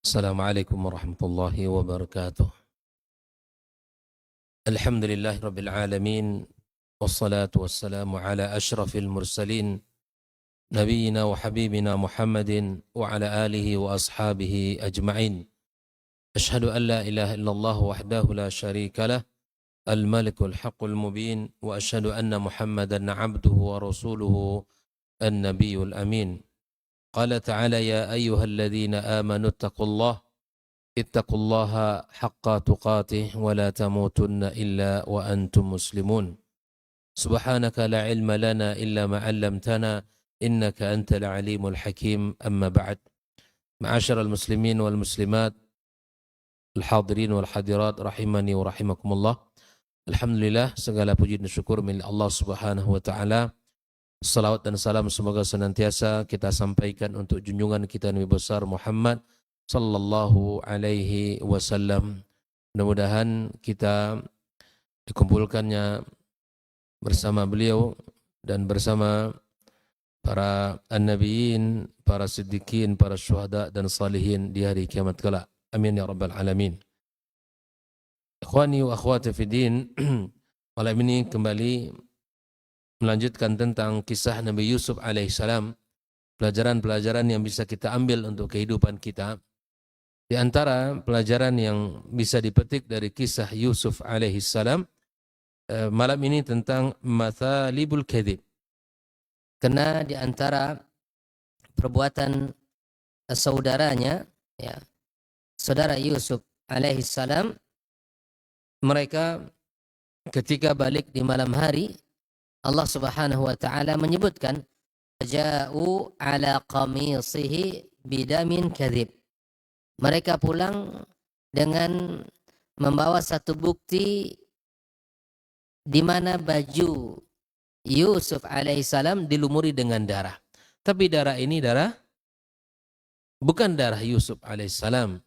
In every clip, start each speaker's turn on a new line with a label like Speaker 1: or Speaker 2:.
Speaker 1: Assalamualaikum warahmatullahi wabarakatuh. Alhamdulillahi rabbil alamin. Wassalatu wassalamu ala ashrafil mursalin. Nabiyyina wa habibina Muhammadin wa ala alihi wa ashabihi ajma'in. Ashhadu an la ilaha illallah wahdahu la sharika lah. Al-malikul haqqul mubin. Wa ashhadu anna Muhammadan abduhu wa rasuluhu an-nabiyul amin. Qala ta'ala ya ayyuhalladzina amanu ittaqullaha اتقوا الله حق تقاته ولا تموتن إلا وأنتم مسلمون سبحانك لا علم لنا إلا ما علمتنا إنك أنت العليم الحكيم أما بعد معاشر المسلمين والمسلمات الحاضرين والحاضرات rahimani wa rahimakumullah. Alhamdulillah, segala puji dan syukur milik Allah Subhanahu wa taala. Salawat dan salam semoga senantiasa kita sampaikan untuk junjungan kita Nabi besar Muhammad sallallahu alaihi wasallam. Mudah-mudahan kita dikumpulkannya bersama beliau dan bersama para an-nabiyyin, para siddiqin, para syuhada dan salihin di hari kiamat kelak. Amin ya rabbal alamin. Ikhwani wa akhwati fi din, malam ini kembali melanjutkan tentang kisah Nabi Yusuf alaihissalam, pelajaran-pelajaran yang bisa kita ambil untuk kehidupan kita. Di antara pelajaran yang bisa dipetik dari kisah Yusuf alaihissalam malam ini tentang mathalibul kadhib.
Speaker 2: Karena di antara perbuatan saudaranya, ya, saudara Yusuf alaihissalam, mereka ketika balik di malam hari, Allah Subhanahu wa taala menyebutkan ja'u ala qamisihi bidamin kadhib. Mereka pulang dengan membawa satu bukti di mana baju Yusuf alaihissalam dilumuri dengan darah. Tapi darah ini bukan darah Yusuf alaihissalam,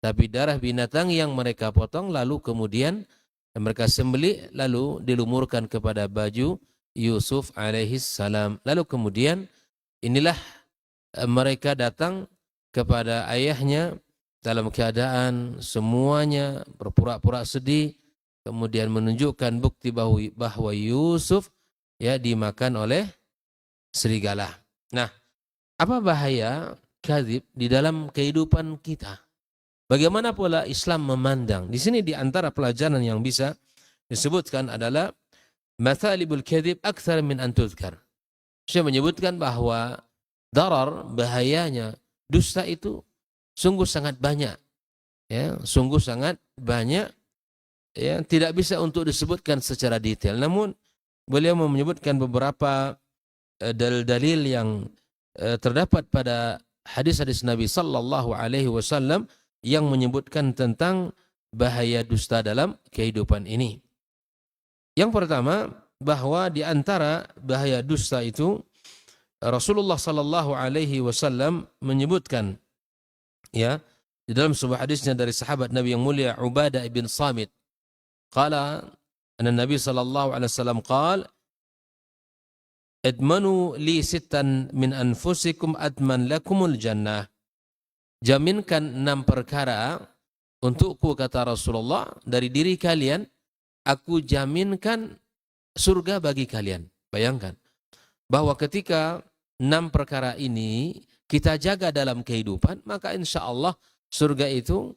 Speaker 2: tapi darah binatang yang mereka potong lalu kemudian mereka sembelih lalu dilumurkan kepada baju Yusuf alaihissalam. Lalu kemudian inilah mereka datang kepada ayahnya dalam keadaan semuanya berpura-pura sedih, kemudian menunjukkan bukti bahwa Yusuf ya dimakan oleh serigala. Nah, apa bahaya kadzib di dalam kehidupan kita? Bagaimana pula Islam memandang? Di sini di antara pelajaran yang bisa disebutkan adalah mathalibul kadzib aktsar min an tuzkar. Saya menyebutkan bahwa darar, bahayanya dusta itu sungguh sangat banyak, ya, sungguh sangat banyak, ya, tidak bisa untuk disebutkan secara detail. Namun beliau menyebutkan beberapa dalil-dalil yang terdapat pada hadis-hadis Nabi sallallahu alaihi wasallam yang menyebutkan tentang bahaya dusta dalam kehidupan ini. Yang pertama, bahwa di antara bahaya dusta itu Rasulullah sallallahu alaihi wasallam menyebutkan, ya, di dalam sebuah hadisnya dari sahabat Nabi yang mulia Ubadah bin Samit, qala anna Nabi sallallahu alaihi wasallam qala admanu li sittan min anfusikum adman lakumul jannah. Jaminkan 6 perkara untukku, kata Rasulullah, dari diri kalian, aku jaminkan surga bagi kalian. Bayangkan bahwa ketika 6 perkara ini kita jaga dalam kehidupan, maka insya Allah surga itu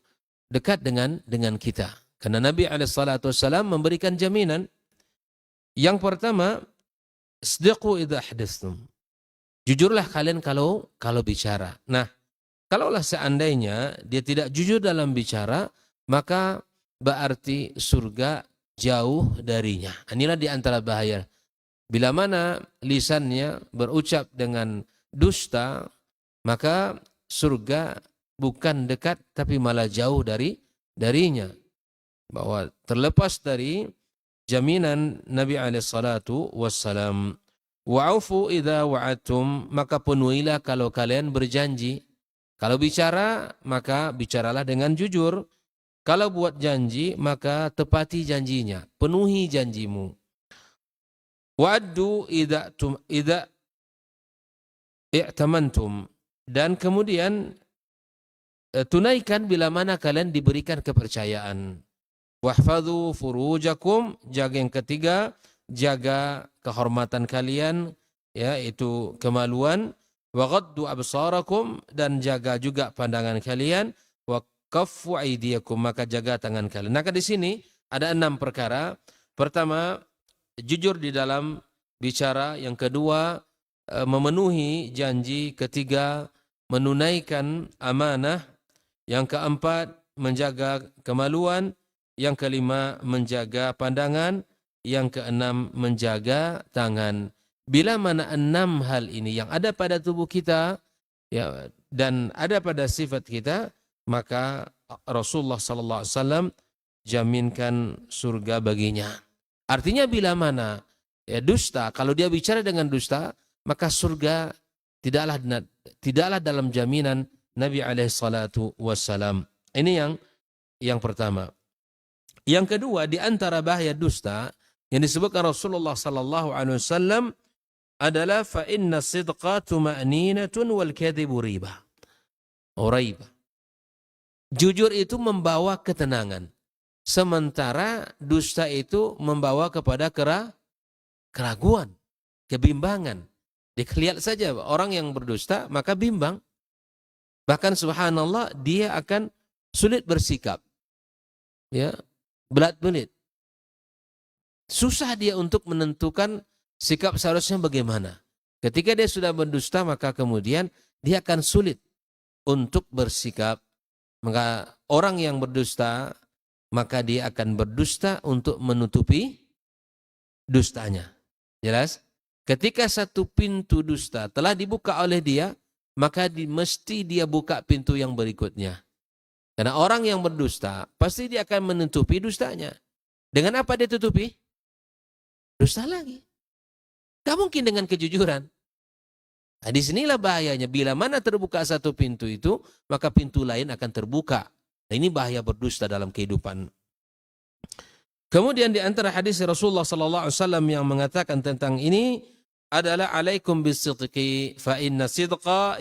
Speaker 2: dekat dengan kita. Karena Nabi SAW memberikan jaminan. Yang pertama, isdiqu idza hadastum. Jujurlah kalian kalau bicara. Nah, kalaulah seandainya dia tidak jujur dalam bicara, maka berarti surga jauh darinya. Inilah di antara bahaya. Bila mana lisannya berucap dengan dusta, maka surga bukan dekat tapi malah jauh darinya. Bahwa terlepas dari jaminan Nabi alaihissalatu wassalam. Wa'ufu idza wa'adtum, maka penuhilah kalau kalian berjanji. Kalau bicara, maka bicaralah dengan jujur. Kalau buat janji, maka tepati janjinya, penuhi janjimu. Wa'addu idza i'tamantum, dan kemudian tunaikan bila mana kalian diberikan kepercayaan. Wahfadhu furujakum, jaga yang ketiga, jaga kehormatan kalian, ya, itu kemaluan. Wa ghaddu absarakum, dan jaga juga pandangan kalian. Wa kaffu aydiyakum, maka jaga tangan kalian. Maka di sini ada 6 perkara. Pertama, jujur di dalam bicara. Yang kedua, memenuhi janji. Ketiga, menunaikan amanah. Yang keempat, menjaga kemaluan. Yang kelima, menjaga pandangan. Yang keenam, menjaga tangan. Bila mana 6 hal ini yang ada pada tubuh kita, ya, dan ada pada sifat kita, maka Rasulullah SAW jaminkan surga baginya. Artinya bila mana ya dusta, kalau dia bicara dengan dusta, maka surga tidaklah dalam jaminan Nabi SAW. Ini yang pertama. Yang kedua, di antara bahaya dusta yang disebutkan Rasulullah SAW adalah fa inna sidqa tuma'ninatun wal kadhibu riba. Riba. Jujur itu membawa ketenangan. Sementara dusta itu membawa kepada keraguan, kebimbangan. Dilihat saja orang yang berdusta maka bimbang. Bahkan subhanallah dia akan sulit bersikap. Ya, belat-belit. Susah dia untuk menentukan sikap seharusnya bagaimana. Ketika dia sudah berdusta, maka kemudian dia akan sulit untuk bersikap. Maka orang yang berdusta, maka dia akan berdusta untuk menutupi dustanya. Jelas? Ketika satu pintu dusta telah dibuka oleh dia, maka mesti dia buka pintu yang berikutnya. Karena orang yang berdusta, pasti dia akan menutupi dustanya. Dengan apa dia tutupi? Dusta lagi. Gak mungkin dengan kejujuran. Nah, disinilah bahayanya. Bila mana terbuka satu pintu itu, maka pintu lain akan terbuka. Nah, ini bahaya berdusta dalam kehidupan. Kemudian di antara hadis Rasulullah SAW yang mengatakan tentang ini adalah alaikum bisidqi fa inna sidqa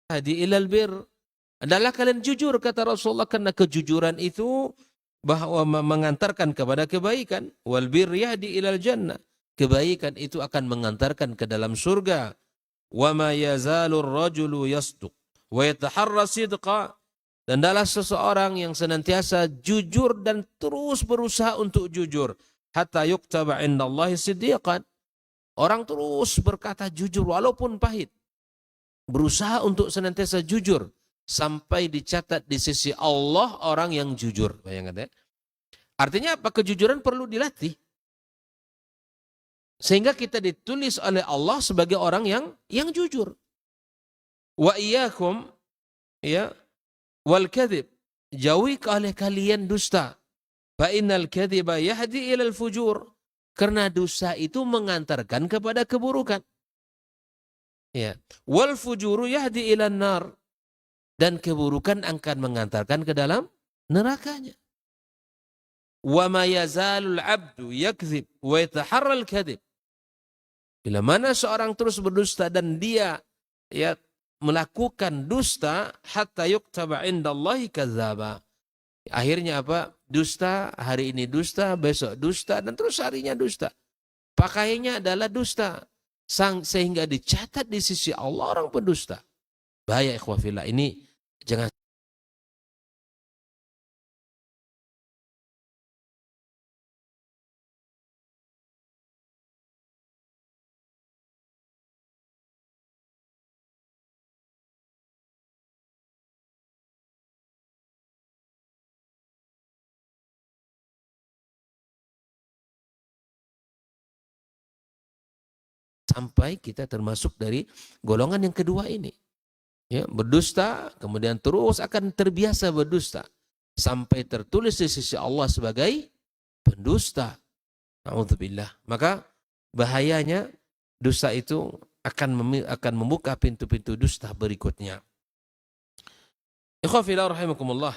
Speaker 2: yahdi ilal bir. Adalah kalian jujur, kata Rasulullah, karena kejujuran itu bahwa mengantarkan kepada kebaikan. Wal bir yahdi ilal jannah. Kebaikan itu akan mengantarkan ke dalam surga. Wa ma yazalur rajulu yasduq wa yataharra sidqa. Dan adalah seseorang yang senantiasa jujur dan terus berusaha untuk jujur. Hatta yuktaba indallahi siddiqan. Orang terus berkata jujur walaupun pahit. Berusaha untuk senantiasa jujur. Sampai dicatat di sisi Allah orang yang jujur. Bayangkan ya. Artinya apa? Kejujuran perlu dilatih. Sehingga kita ditulis oleh Allah sebagai orang yang jujur. Wa iyyakum ya wal kadhib. Jauhi oleh kalian dusta. Fa innal kadhiba yahdi ilal fujur. Karena dosa itu mengantarkan kepada keburukan. Ya. Wal fujuru yahdi ilan nar. Dan keburukan akan mengantarkan ke dalam nerakanya. Wa ma yazalul abdu yakdzib wa yataharral kadhib. Bila mana seorang terus berdusta dan dia ya melakukan dusta hatta yuktaba indallahi kadzdzaba. Akhirnya apa? Dusta, hari ini dusta, besok dusta, dan terus harinya dusta. Pakaiannya adalah dusta. Sehingga dicatat di sisi Allah orang pendusta. Bahaya ikhwah fillah. Ini jangan sampai kita termasuk dari golongan yang kedua ini. Ya, berdusta, kemudian terus akan terbiasa berdusta. Sampai tertulis di sisi Allah sebagai pendusta. Na'udzubillah. Maka bahayanya dusta itu akan membuka pintu-pintu dusta berikutnya. Ikhwafillah rahimakumullah.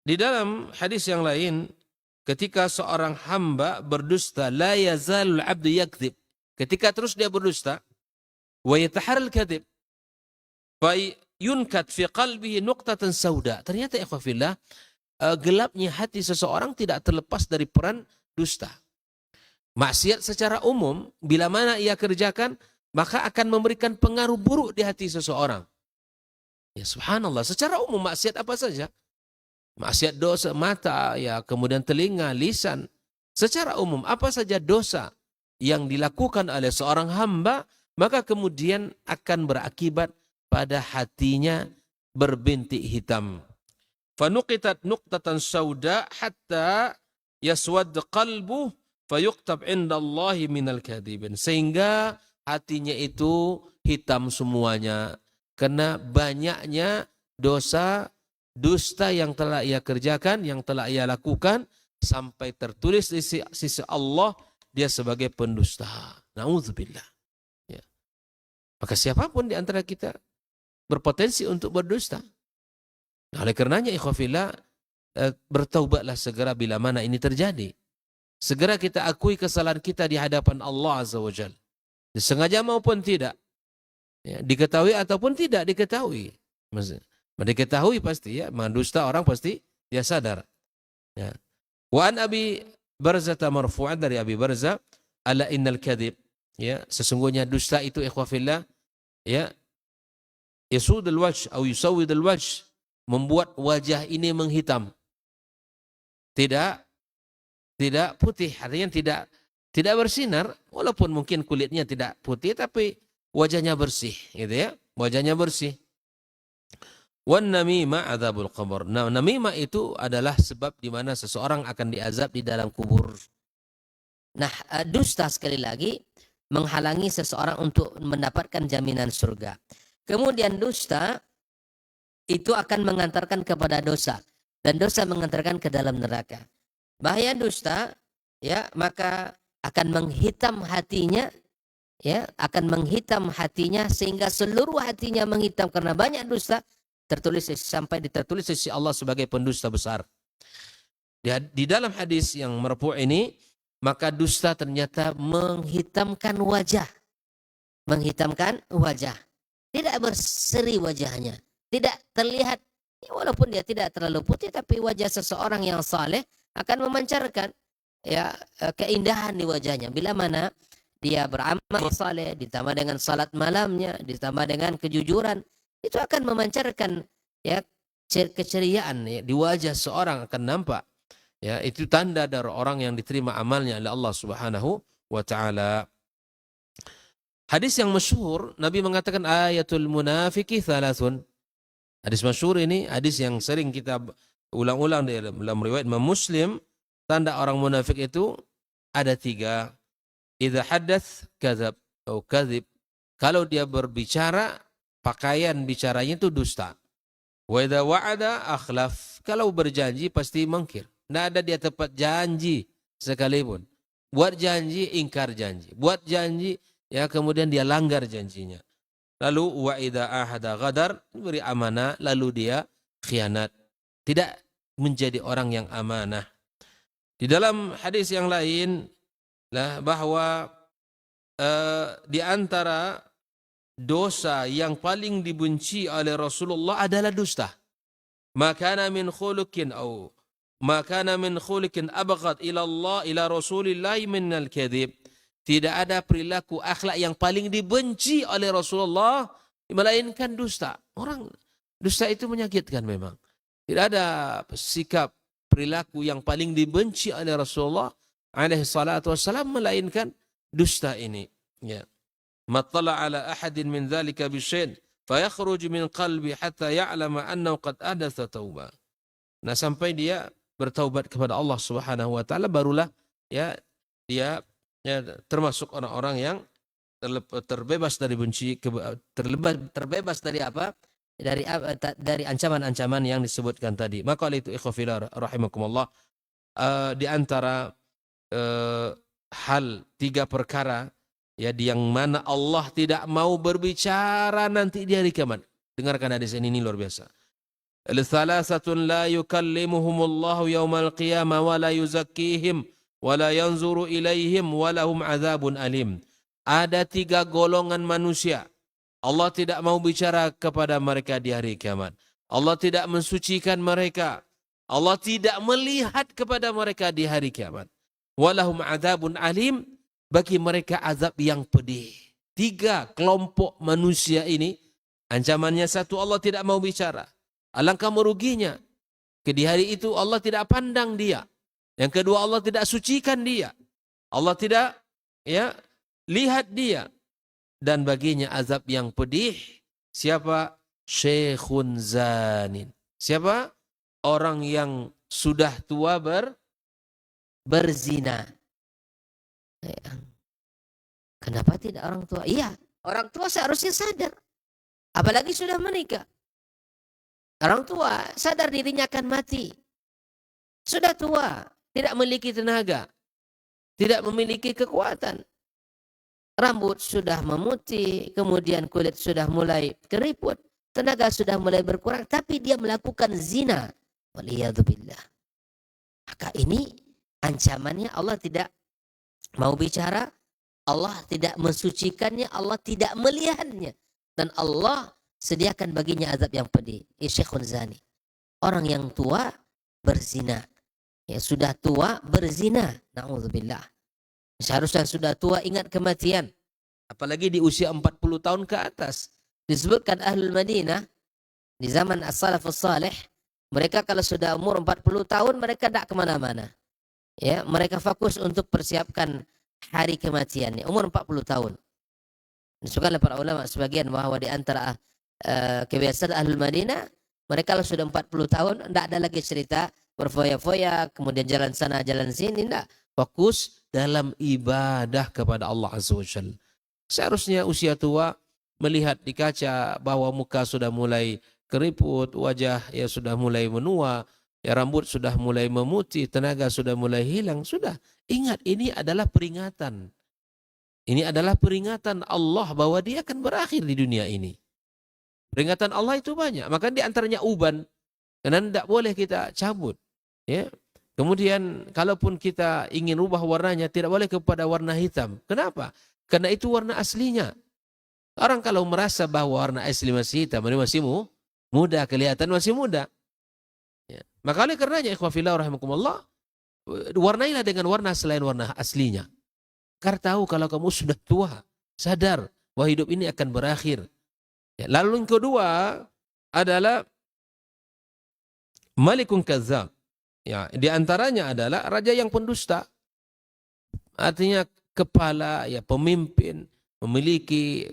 Speaker 2: Di dalam hadis yang lain, ketika seorang hamba berdusta, la yazalul abdu yakdzib. Ketika terus dia berdusta, wa yataharral kadzib, fa yunkat fi qalbihi nuqtatan sauda. Ternyata ikhwah fillah, gelapnya hati seseorang tidak terlepas dari peran dusta. Maksiat secara umum, bila mana ia kerjakan, maka akan memberikan pengaruh buruk di hati seseorang. Ya subhanallah, secara umum maksiat apa saja? Maksiat dosa mata, ya kemudian telinga, lisan. Secara umum apa saja dosa yang dilakukan oleh seorang hamba, maka kemudian akan berakibat pada hatinya berbintik hitam. Fanuqitat nuqtatan sauda hatta yaswad qalbuh fayuktab indallahi minal kadhibin. Sehingga hatinya itu hitam semuanya karena banyaknya dosa dusta yang telah ia kerjakan, yang telah ia lakukan, sampai tertulis di sisi Allah dia sebagai pendusta. Na'udzubillah. Ya. Maka siapapun di antara kita berpotensi untuk berdusta. Nah, oleh karenanya ikhwafillah, bertaubatlah segera bila mana ini terjadi. Segera kita akui kesalahan kita di hadapan Allah Azza wa Jalla. Disengaja maupun tidak. Ya, diketahui ataupun tidak diketahui. Diketahui pasti ya, mendusta orang pasti dia sadar. Ya. Wa an Abi Barzah marfu'an, dari Abi Barzah, ala innal kadhib, ya, sesungguhnya dusta itu ikhwafillah, ya, yasudul wajh atau yusawidul wajh, membuat wajah ini menghitam. Tidak putih, artinya tidak bersinar, walaupun mungkin kulitnya tidak putih tapi wajahnya bersih, gitu ya. Wajahnya bersih. Wan namimah adzabul qabr. Nah, namimah itu adalah sebab di mana seseorang akan diazab di dalam kubur.
Speaker 3: Nah, dusta sekali lagi menghalangi seseorang untuk mendapatkan jaminan surga. Kemudian dusta itu akan mengantarkan kepada dosa, dan dosa mengantarkan ke dalam neraka. Bahaya dusta, ya, maka akan menghitam hatinya, ya, akan menghitam hatinya sehingga seluruh hatinya menghitam karena banyak dusta, tertulis sampai ditertulis sisi Allah sebagai pendusta besar. Di dalam hadis yang marfu' ini, maka dusta ternyata menghitamkan wajah. Menghitamkan wajah. Tidak berseri wajahnya. Tidak terlihat, ya, walaupun dia tidak terlalu putih, tapi wajah seseorang yang saleh akan memancarkan, ya, keindahan di wajahnya. Bila mana dia beramal saleh, ditambah dengan salat malamnya, ditambah dengan kejujuran, itu akan memancarkan, ya, keceriaan, ya, di wajah seorang akan nampak. Ya, itu tanda dari orang yang diterima amalnya oleh Allah Subhanahu wa taala. Hadis yang masyhur, Nabi mengatakan ayatul munafiki thalathun. Hadis masyhur ini, hadis yang sering kita ulang-ulang dalam riwayat Imam Muslim, tanda orang munafik itu ada 3. Idza haddath kadzab atau kadzib. Kalau dia berbicara, pakaian bicaranya itu dusta. Wa idza wa'ada akhlaf. Kalau berjanji pasti mungkir. Tidak ada dia tepat janji sekalipun. Buat janji, ingkar janji. Buat janji, ya, kemudian dia langgar janjinya. Lalu wa idza ahada ghadar, beri amanah, lalu dia khianat. Tidak menjadi orang yang amanah. Di dalam hadis yang lain, bahwa di antara dosa yang paling dibenci oleh Rasulullah adalah dusta. Makana min khuluqin au makana min khuluqin abghad ila Allah ila Rasulillah minal kadhib. Tidak ada perilaku akhlak yang paling dibenci oleh Rasulullah melainkan dusta. Orang dusta itu menyakitkan memang. Tidak ada sikap perilaku yang paling dibenci oleh Rasulullah alaihi salatu wassalam melainkan dusta ini. Ya. Mattala ala ahadin min dzalika bisyai'in fayakhruj min qalbi hatta ya'lama annahu qad ahdatha taubah. Nah, sampai dia bertaubat kepada Allah Subhanahu wa taala, barulah, ya, dia, ya, termasuk orang-orang yang terbebas dari benci, terbebas dari apa? Dari ancaman-ancaman yang disebutkan tadi. Maka oleh itu ikhwafillah rahimakumullah, di antara hal 3 perkara, ya, yang mana Allah tidak mau berbicara nanti di hari kiamat. Dengarkan hadis ini luar biasa.
Speaker 2: Thalathatun la yukallimuhumullahu yawmal qiyamah wa la yuzakkihim wa la yanzuru ilaihim wa lahum adzabun alim. Ada 3 golongan manusia. Allah tidak mau bicara kepada mereka di hari kiamat. Allah tidak mensucikan mereka. Allah tidak melihat kepada mereka di hari kiamat. Walahum adzabun alim, bagi mereka azab yang pedih. 3 kelompok manusia ini, ancamannya 1, Allah tidak mau bicara. Alangkah meruginya. Di hari itu Allah tidak pandang dia. Yang kedua, Allah tidak sucikan dia. Allah tidak lihat dia. Dan baginya azab yang pedih. Siapa? Syekhun zanin. Siapa? Orang yang sudah tua
Speaker 3: berzina. Kenapa tidak orang tua? Iya, orang tua seharusnya sadar. Apalagi sudah menikah. Orang tua sadar dirinya akan mati. Sudah tua, tidak memiliki tenaga. Tidak memiliki kekuatan. Rambut sudah memutih, kemudian kulit sudah mulai keriput. Tenaga sudah mulai berkurang, tapi dia melakukan zina. Waliyadzubillah. Maka ini ancamannya, Allah tidak mau bicara, Allah tidak mensucikannya, Allah tidak melihatnya. Dan Allah sediakan baginya azab yang pedih. Syekhun zani. Orang yang tua berzina. Ya, sudah tua berzina. Na'udzubillah. Seharusnya sudah tua ingat kematian. Apalagi di usia 40 tahun ke atas. Disebutkan Ahlul Madinah di zaman As-Salafus Salih, mereka kalau sudah umur 40 tahun mereka tidak kemana-mana. Ya, mereka fokus untuk persiapkan hari kematiannya. Umur 40 tahun. Disebutkan oleh para ulama sebagian bahwa di antara kebiasaan Ahlul Madinah, mereka kalau sudah 40 tahun tidak ada lagi cerita berfoya-foya, kemudian jalan sana jalan sini, tidak. Fokus dalam ibadah kepada Allah Azza wa Jalla. Seharusnya usia tua melihat di kaca bahwa muka sudah mulai keriput, wajah ya sudah mulai menua, ya rambut sudah mulai memutih, tenaga sudah mulai hilang. Sudah, ingat ini adalah peringatan. Ini adalah peringatan Allah bahwa dia akan berakhir di dunia ini. Peringatan Allah itu banyak. Maka di antaranya uban. Karena tidak boleh kita cabut. Ya. Kemudian kalaupun kita ingin ubah warnanya, tidak boleh kepada warna hitam. Kenapa? Karena itu warna aslinya. Orang kalau merasa bahwa warna asli masih hitam, ini masih muda, kelihatan masih muda. Ya. Maka oleh karenanya, ikhwah fillah rahimakumullah, warnailah dengan warna selain warna aslinya. Karena tahu kalau kamu sudah tua, sadar bahwa hidup ini akan berakhir. Ya, lalu yang kedua adalah Malikun Kazzab. Ya, di antaranya adalah raja yang pendusta. Artinya kepala, ya pemimpin, memiliki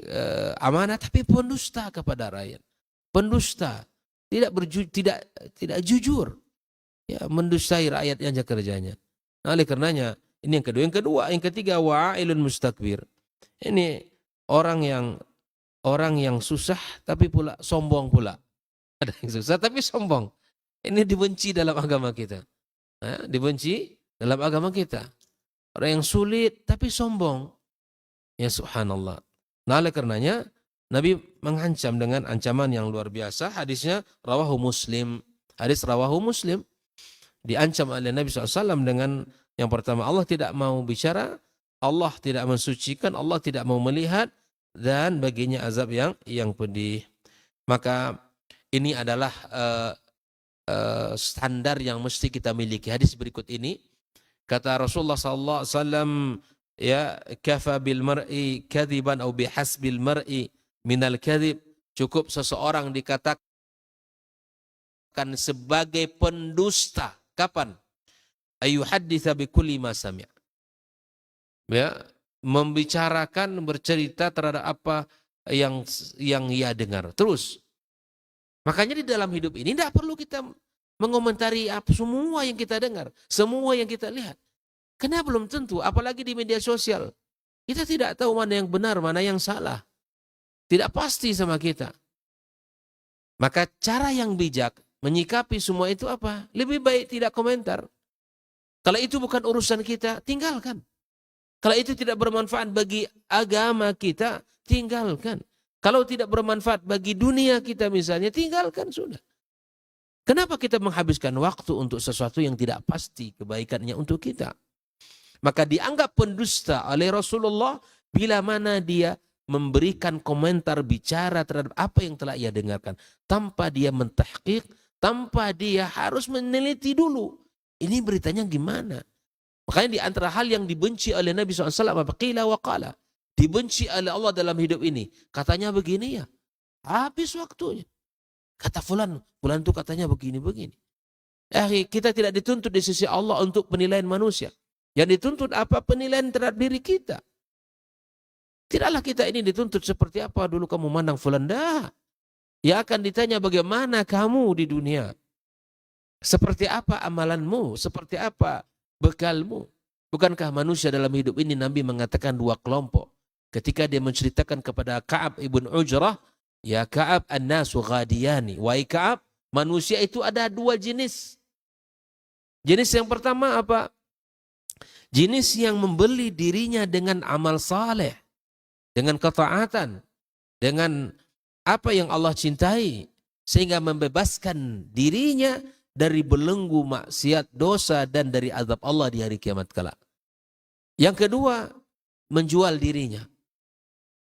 Speaker 3: amanah tapi pendusta kepada rakyat. Pendusta, tidak jujur. Ya, mendustai rakyat yang kerjanya. Nah, oleh karenanya ini yang kedua. Yang ketiga wa'ilun mustakbir. Ini orang yang susah tapi pula sombong pula. Ada yang susah tapi sombong. Ini dibenci dalam agama kita. Dibenci dalam agama kita. Orang yang sulit tapi sombong. Ya subhanallah. Nah oleh karenanya Nabi mengancam dengan ancaman yang luar biasa. Hadisnya rawahu Muslim. Hadis rawahu Muslim. Diancam oleh Nabi SAW dengan yang pertama, Allah tidak mau bicara, Allah tidak mensucikan, Allah tidak mau melihat, dan baginya azab yang pedih. Maka ini adalah standar yang mesti kita miliki. Hadis berikut ini kata Rasulullah SAW, ya kafa bil mar'i kadhiban au bihasbil mar'i minal kadhib, cukup seseorang dikatakan sebagai pendusta. Kapan? Ayuhadditsa bikulli ma sami'. Ya, membicarakan, bercerita terhadap apa yang ia dengar. Terus. Makanya di dalam hidup ini tidak perlu kita mengomentari apa semua yang kita dengar, semua yang kita lihat. Karena belum tentu, apalagi di media sosial. Kita tidak tahu mana yang benar, mana yang salah. Tidak pasti sama kita. Maka cara yang bijak menyikapi semua itu apa? Lebih baik tidak komentar. Kalau itu bukan urusan kita, tinggalkan. Kalau itu tidak bermanfaat bagi agama kita, tinggalkan. Kalau tidak bermanfaat bagi dunia kita misalnya, tinggalkan sudah.
Speaker 2: Kenapa kita menghabiskan waktu untuk sesuatu yang tidak pasti kebaikannya untuk kita? Maka dianggap pendusta oleh Rasulullah bila mana dia memberikan komentar bicara terhadap apa yang telah ia dengarkan. Tanpa dia mentahqiq, tanpa dia harus meneliti dulu. Ini beritanya gimana? Makanya di antara hal yang dibenci oleh Nabi SAW, apa? Qila wa qala. Dibenci oleh Allah dalam hidup ini. Katanya begini ya. Habis waktunya. Kata fulan itu katanya begini-begini. Kita tidak dituntut di sisi Allah untuk penilaian manusia. Yang dituntut apa? Penilaian terhadap diri kita. Tidaklah kita ini dituntut seperti apa dulu kamu mandang fulan. Dah. Ya akan ditanya bagaimana kamu di dunia. Seperti apa amalanmu? Seperti apa bekalmu? Bukankah manusia dalam hidup ini Nabi mengatakan dua kelompok. Ketika dia menceritakan kepada Ka'ab ibn Ujrah. Ya Ka'ab an-nasu ghadiyani. Wahai Ka'ab, manusia itu ada dua jenis. Jenis yang pertama apa? Jenis yang membeli dirinya dengan amal saleh. Dengan ketaatan. Dengan apa yang Allah cintai. Sehingga membebaskan dirinya dari belenggu maksiat dosa dan dari azab Allah di hari kiamat kelak. Yang kedua, menjual dirinya.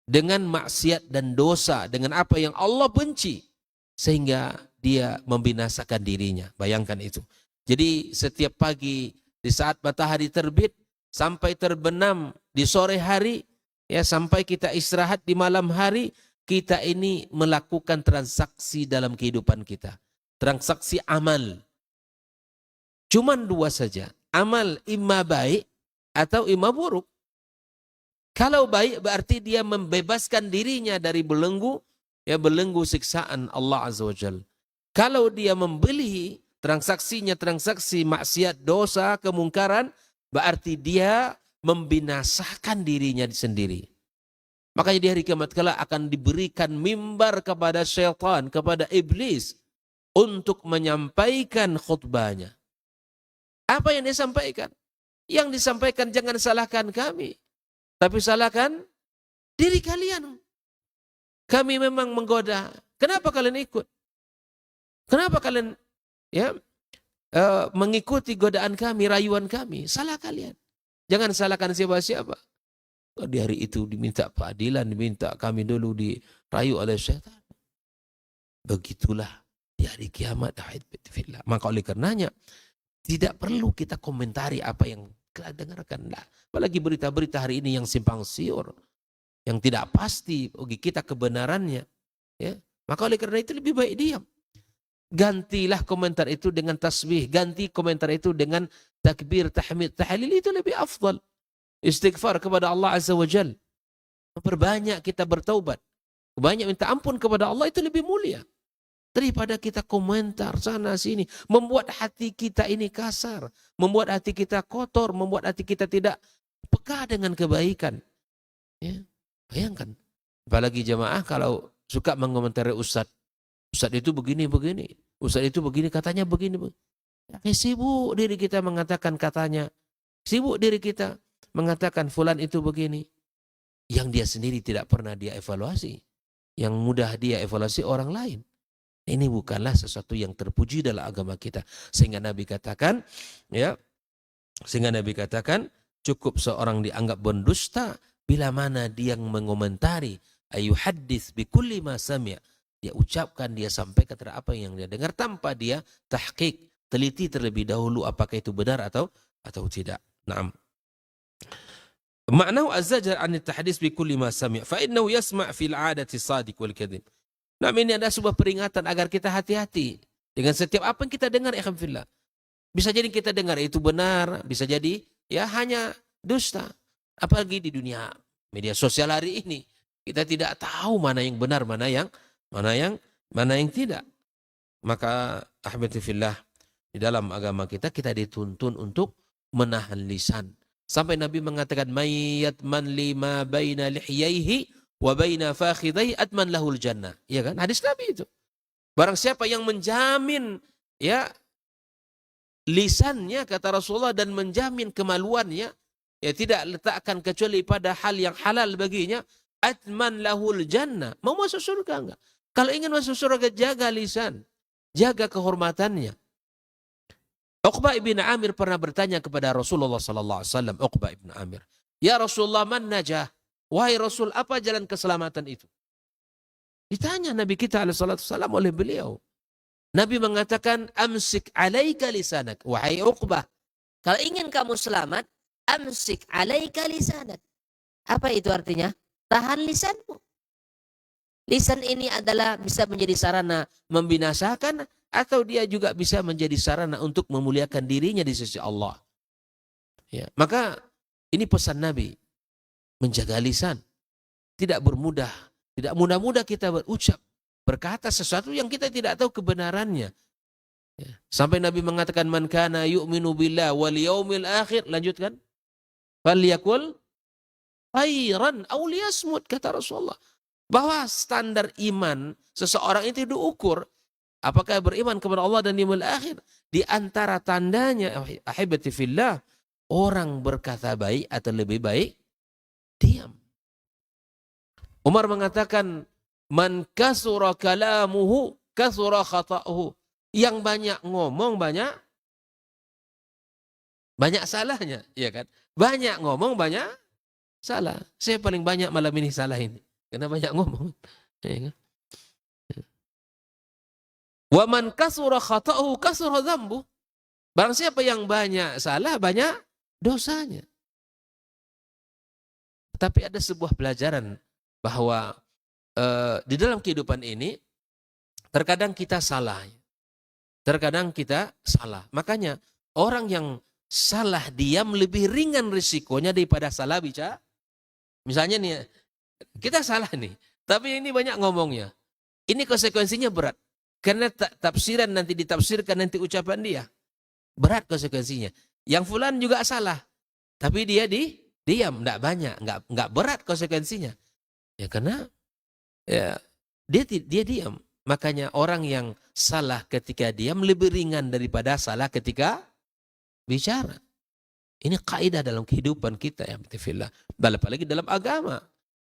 Speaker 2: Dengan maksiat dan dosa, dengan apa yang Allah benci. Sehingga dia membinasakan dirinya. Bayangkan itu. Jadi setiap pagi di saat matahari terbit sampai terbenam di sore hari, ya sampai kita istirahat di malam hari, kita ini melakukan transaksi dalam kehidupan kita. Transaksi amal. Cuman dua saja. Amal imma baik atau imma buruk. Kalau baik berarti dia membebaskan dirinya dari belenggu, ya belenggu siksaan Allah Azza wa Jalla. Kalau dia membeli transaksinya transaksi maksiat, dosa, kemungkaran, berarti dia membinasakan dirinya sendiri. Makanya di hari kiamat kelak akan diberikan mimbar kepada syaitan, kepada iblis untuk menyampaikan khutbahnya. Apa yang dia sampaikan? Yang disampaikan jangan salahkan kami. Tapi salahkan diri kalian. Kami memang menggoda. Kenapa kalian ikut? Kenapa kalian mengikuti godaan kami, rayuan kami? Salah kalian. Jangan salahkan siapa-siapa. Di hari itu diminta keadilan, diminta kami dulu dirayu oleh syaitan. Begitulah di hari kiamat. Maka oleh karenanya tidak perlu kita komentari apa yang kita dengarkan. Nah, apalagi berita-berita hari ini yang simpang siur, yang tidak pasti bagi kita kebenarannya. Ya. Maka oleh karena itu lebih baik diam. Gantilah komentar itu dengan tasbih, ganti komentar itu dengan takbir, tahmid, tahlil, itu lebih afdal. Istighfar kepada Allah Azza wa Jal. Memperbanyak kita bertaubat. Banyak minta ampun kepada Allah itu lebih mulia. Daripada kita komentar sana sini. Membuat hati kita ini kasar. Membuat hati kita kotor. Membuat hati kita tidak peka dengan kebaikan. Ya, bayangkan. Apalagi jamaah kalau suka mengomentari ustadz. Ustadz itu begini-begini. Ustadz itu begini katanya begini. Sibuk diri kita mengatakan katanya. Sibuk diri kita mengatakan fulan itu begini. Yang dia sendiri tidak pernah dia evaluasi. Yang mudah dia evaluasi orang lain. Ini bukanlah sesuatu yang terpuji dalam agama kita. Sehingga Nabi katakan, ya, cukup seorang dianggap berdusta bila mana dia mengomentari ayu hadis bi kulli ma sami'. Dia ucapkan, dia sampaikan terhadap apa yang dia dengar tanpa dia tahqiq, teliti terlebih dahulu apakah itu benar atau tidak. Naam. Maknahu az-zajar 'an at-tahdits bi kulli ma sami', fa innahu yasma' fil 'adati as-sadiq wal kadhib. Nah, ini ada sebuah peringatan agar kita hati-hati dengan setiap apa yang kita dengar, ya alhamdulillah. Bisa jadi kita dengar itu benar, bisa jadi ya hanya dusta. Apalagi di dunia media sosial hari ini, kita tidak tahu mana yang benar, mana yang tidak. Maka ahbatifillah, di dalam agama kita dituntun untuk menahan lisan. Sampai Nabi mengatakan mayyat man lima baina lihyaihi wa baina fakhidai atman lahul jannah. Ya kan? Hadis Nabi itu. Barang siapa yang menjamin ya lisannya kata Rasulullah dan menjamin kemaluannya, ya tidak letakkan kecuali pada hal yang halal baginya, atman lahul jannah. Mau masuk surga enggak? Kalau ingin masuk surga jaga lisan. jaga kehormatannya. Uqbah ibn Amir pernah bertanya kepada Rasulullah sallallahu alaihi wasallam, Uqbah ibn Amir, "Ya Rasulullah, man najah?" Wahai Rasul, apa jalan keselamatan itu? Ditanya Nabi kita alaihi salatu wasallam oleh beliau. Nabi mengatakan, "Amsik alaika lisanak." Wahai Uqbah, kalau ingin kamu selamat, amsik alaika lisanak. Apa itu artinya? Tahan lisanmu. Lisan ini adalah bisa menjadi sarana membinasakan atau dia juga bisa menjadi sarana untuk memuliakan dirinya di sisi Allah. Ya, maka ini pesan Nabi, menjaga lisan. Tidak mudah-mudah kita berucap, berkata sesuatu yang kita tidak tahu kebenarannya. Ya. Sampai Nabi mengatakan, "Man kana yu'minu billah wal yaumil akhir." Lanjutkan. "Falyakul khairan aw liyasmut," kata Rasulullah. Bahwa standar iman seseorang itu diukur apakah beriman kepada Allah dan yaumil akhir. Di antara tandanya, ahibati fillah, orang berkata baik atau lebih baik diam. Umar mengatakan, "Man kasura kalamuhu kasura khata'uhu." Yang banyak ngomong banyak salahnya, ya kan? Banyak ngomong banyak salah. Saya paling banyak malam ini salah ini. Karena banyak ngomong. Ya kan? Wa man kasura khata'uhu kasura dzambu. Barang siapa yang banyak salah, banyak dosanya. Tapi ada sebuah pelajaran bahwa di dalam kehidupan ini terkadang kita salah. Terkadang kita salah. Makanya orang yang salah diam lebih ringan risikonya daripada salah bicara. Misalnya nih, kita salah nih, tapi ini banyak ngomongnya. Ini konsekuensinya berat. Karena tafsiran nanti ditafsirkan nanti ucapan dia. Berat konsekuensinya. Yang fulan juga salah, tapi dia diam, enggak banyak, enggak berat konsekuensinya. Ya karena ya, dia diam. Makanya orang yang salah ketika diam lebih ringan daripada salah ketika bicara. Ini kaidah dalam kehidupan kita ya, fillah. Apalagi dalam agama.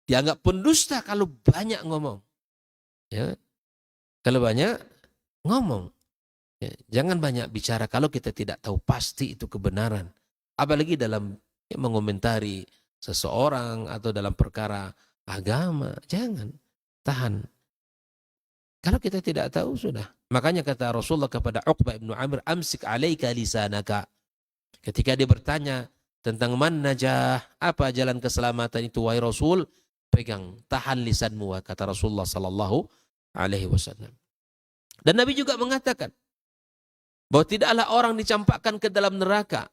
Speaker 2: Dianggap pendusta kalau banyak ngomong. Ya. Kalau banyak ngomong. Ya. Jangan banyak bicara kalau kita tidak tahu pasti itu kebenaran. Apalagi dalam mengomentari seseorang atau dalam perkara agama. Jangan. Tahan. Kalau kita tidak tahu sudah. Makanya kata Rasulullah kepada Uqbah ibn Amir, "Amsik alaika lisanaka." Ketika dia bertanya tentang man najah, apa jalan keselamatan itu wahai Rasul? Pegang, tahan lisanmu, kata Rasulullah sallallahu alaihi wasallam. Dan Nabi juga mengatakan bahwa tidaklah orang dicampakkan ke dalam neraka,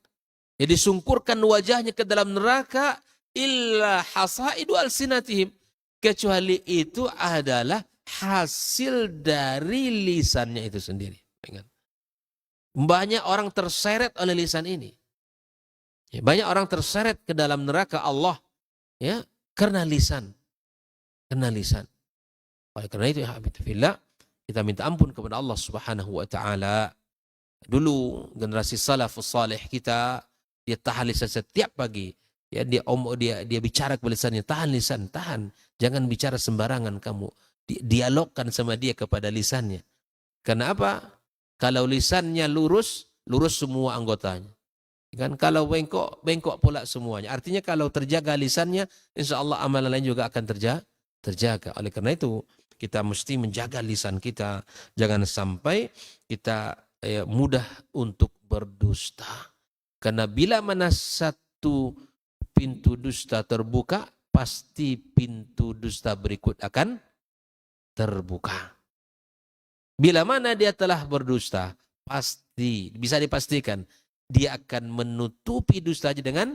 Speaker 2: ya disungkurkan wajahnya ke dalam neraka, illa hasaidu alsinatihim, kecuali itu adalah hasil dari lisannya itu sendiri. Banyak orang terseret oleh lisan ini. Ya, banyak orang terseret ke dalam neraka Allah, ya, karena lisan. Karena lisan. Oleh karena itu ya habibillah, kita minta ampun kepada Allah Subhanahu wa taala. Dulu generasi salafus salih kita, dia tahan lisan setiap pagi. Ya, dia bicara kepada lisannya, tahan lisan, tahan. Jangan bicara sembarangan kamu. Dialogkan sama dia kepada lisannya. Karena apa? Kalau lisannya lurus, lurus semua anggotanya. Kan kalau bengkok, bengkok pula semuanya. Artinya kalau terjaga lisannya, insya Allah amalan lain juga akan terjaga. Oleh karena itu, kita mesti menjaga lisan kita. Jangan sampai kita mudah untuk berdusta. Karena bila mana satu pintu dusta terbuka, pasti pintu dusta berikut akan terbuka. Bila mana dia telah berdusta, pasti bisa dipastikan dia akan menutupi dustanya dengan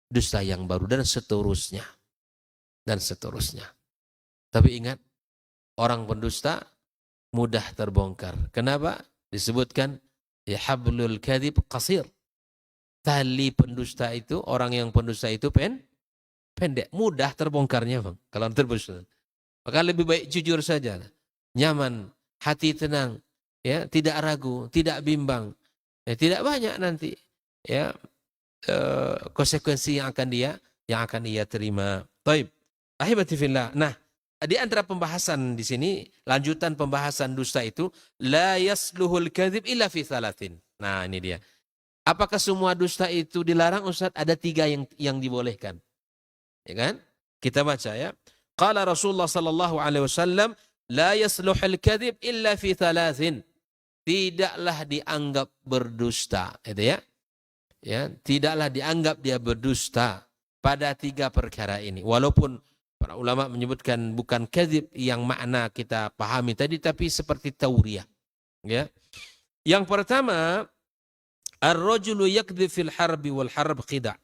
Speaker 2: dusta yang baru dan seterusnya. Dan seterusnya. Tapi ingat, orang pendusta mudah terbongkar. Kenapa? Disebutkan ya hablul kadhib qasir. Tali pendusta itu, orang yang pendusta itu pendek, mudah terbongkarnya, Bang. Kalau terdusta. Maka lebih baik jujur saja. Nyaman, hati tenang, ya, tidak ragu, tidak bimbang. Ya, tidak banyak nanti ya konsekuensi yang akan dia terima. Taib. Ahibati fillah. Nah, di antara pembahasan di sini, lanjutan pembahasan dusta itu, la yasluhul kadzib illa fi thalathin. Nah, ini dia. Apakah semua dusta itu dilarang, Ustaz? Ada 3 yang dibolehkan. Ya kan? Kita baca ya. Qala Rasulullah sallallahu alaihi wasallam, la yasluhul kadzib illa fi thalathin. Tidaklah dianggap berdusta, itu ya. Ya, tidaklah dianggap dia berdusta pada 3 perkara ini. Walaupun para ulama menyebutkan bukan kadzib yang makna kita pahami tadi, tapi seperti tauriyah. Ya. Yang pertama, ar-rajulu yakdzib fil harbi wal harb khida'.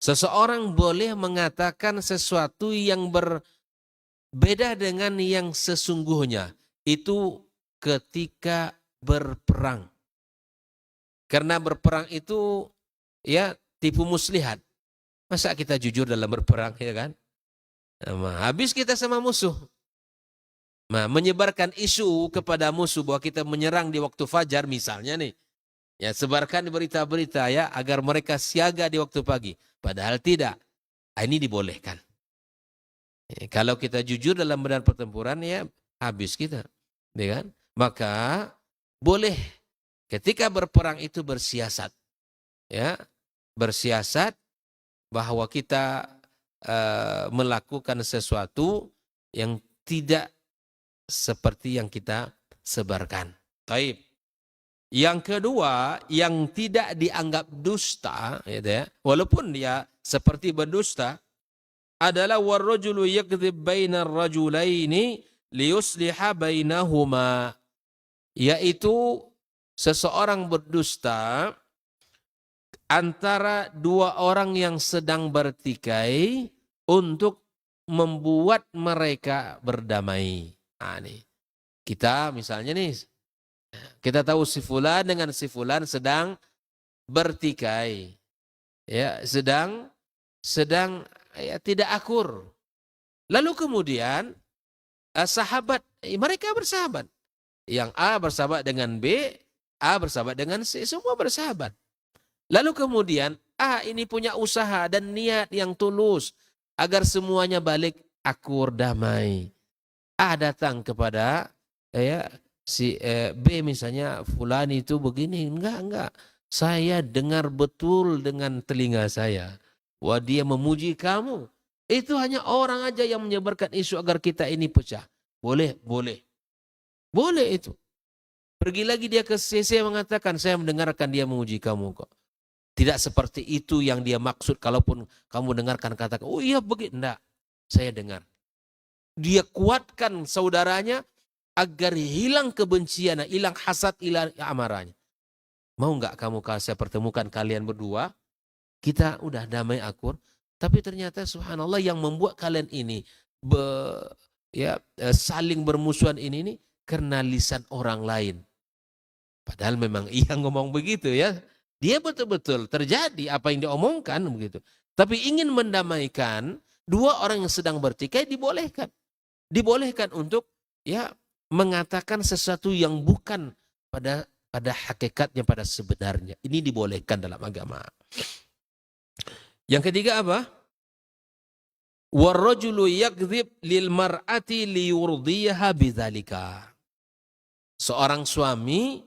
Speaker 2: Seseorang boleh mengatakan sesuatu yang berbeda dengan yang sesungguhnya. Itu ketika berperang. Karena berperang itu ya tipu muslihat. Masa kita jujur dalam berperang, ya kan? Nah, habis kita sama musuh. Nah, menyebarkan isu kepada musuh bahwa kita menyerang di waktu fajar misalnya nih. Ya, sebarkan berita-berita ya agar mereka siaga di waktu pagi. Padahal tidak. Ini dibolehkan. Ya, kalau kita jujur dalam medan pertempuran ya habis kita. Ya kan? Maka boleh ketika berperang itu bersiasat. Ya, bersiasat bahwa kita melakukan sesuatu yang tidak seperti yang kita sebarkan. Taib. Yang kedua, yang tidak dianggap dusta, ya, walaupun dia seperti berdusta, adalah warrajulu yakdzib bainar rajulaini liyusliha bainahuma, yaitu seseorang berdusta antara 2 orang yang sedang bertikai untuk membuat mereka berdamai. Nah, nih. Kita misalnya nih, kita tahu si fulan dengan si fulan sedang bertikai. Ya, sedang ya, tidak akur. Lalu kemudian sahabat, mereka bersahabat. Yang A bersahabat dengan B, A bersahabat dengan C, semua bersahabat. Lalu kemudian A ini punya usaha dan niat yang tulus agar semuanya balik akur damai. A datang kepada si B misalnya, fulan itu begini, enggak. Saya dengar betul dengan telinga saya. Wah, dia memuji kamu. Itu hanya orang aja yang menyebarkan isu agar kita ini pecah. Boleh itu. Pergi lagi dia ke CC mengatakan, saya mendengarkan dia memuji kamu kok. Tidak seperti itu yang dia maksud. Kalaupun kamu dengarkan katakan, oh iya begitu. Enggak, saya dengar. Dia kuatkan saudaranya agar hilang kebencian, hilang hasad, hilang amarahnya. Mau enggak kamu saya pertemukan kalian berdua, kita udah damai akur. Tapi ternyata subhanallah yang membuat kalian ini saling bermusuhan ini karena lisan orang lain. Padahal memang ia ngomong begitu ya. Dia betul-betul terjadi apa yang dia omongkan begitu. Tapi ingin mendamaikan 2 orang yang sedang bertikai dibolehkan. Dibolehkan untuk ya mengatakan sesuatu yang bukan pada hakikatnya, pada sebenarnya. Ini dibolehkan dalam agama. Yang ketiga apa? Warrajulu yakdzib lil mar'ati liyurdiyaha bidzalika. Seorang suami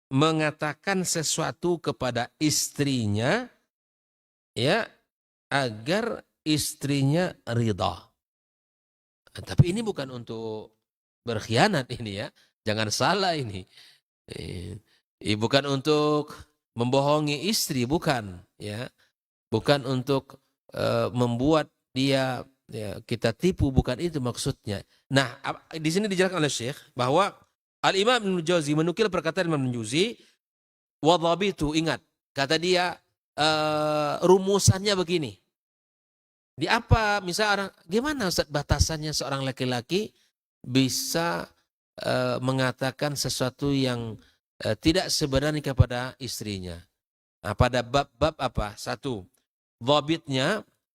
Speaker 2: mengatakan sesuatu kepada istrinya ya agar istrinya ridha. Tapi ini bukan untuk berkhianat ini ya. Jangan salah ini. Bukan untuk membohongi istri, bukan ya. Bukan untuk membuat dia kita tipu, bukan itu maksudnya. Nah, di sini dijelaskan oleh Syekh bahwa Al-Imam Ibnu Jauzi menukil perkataan Imam Jauzi, wadhabitu, ingat, kata dia rumusannya begini. Di apa misalnya gimana Ustaz batasannya seorang laki-laki bisa mengatakan sesuatu yang tidak sebenarnya kepada istrinya. Nah, pada bab apa? 1.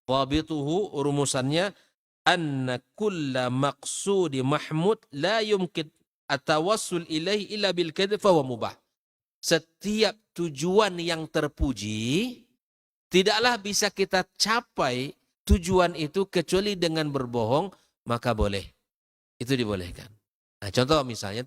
Speaker 2: Dhabituhu, rumusannya, anna kulla maqsudi mahmud la yumkin atawassul ilaihi illa bil kadzib fa huwa mubah. Setiap tujuan yang terpuji tidaklah bisa kita capai tujuan itu kecuali dengan berbohong, maka boleh. Itu dibolehkan. Nah, contoh misalnya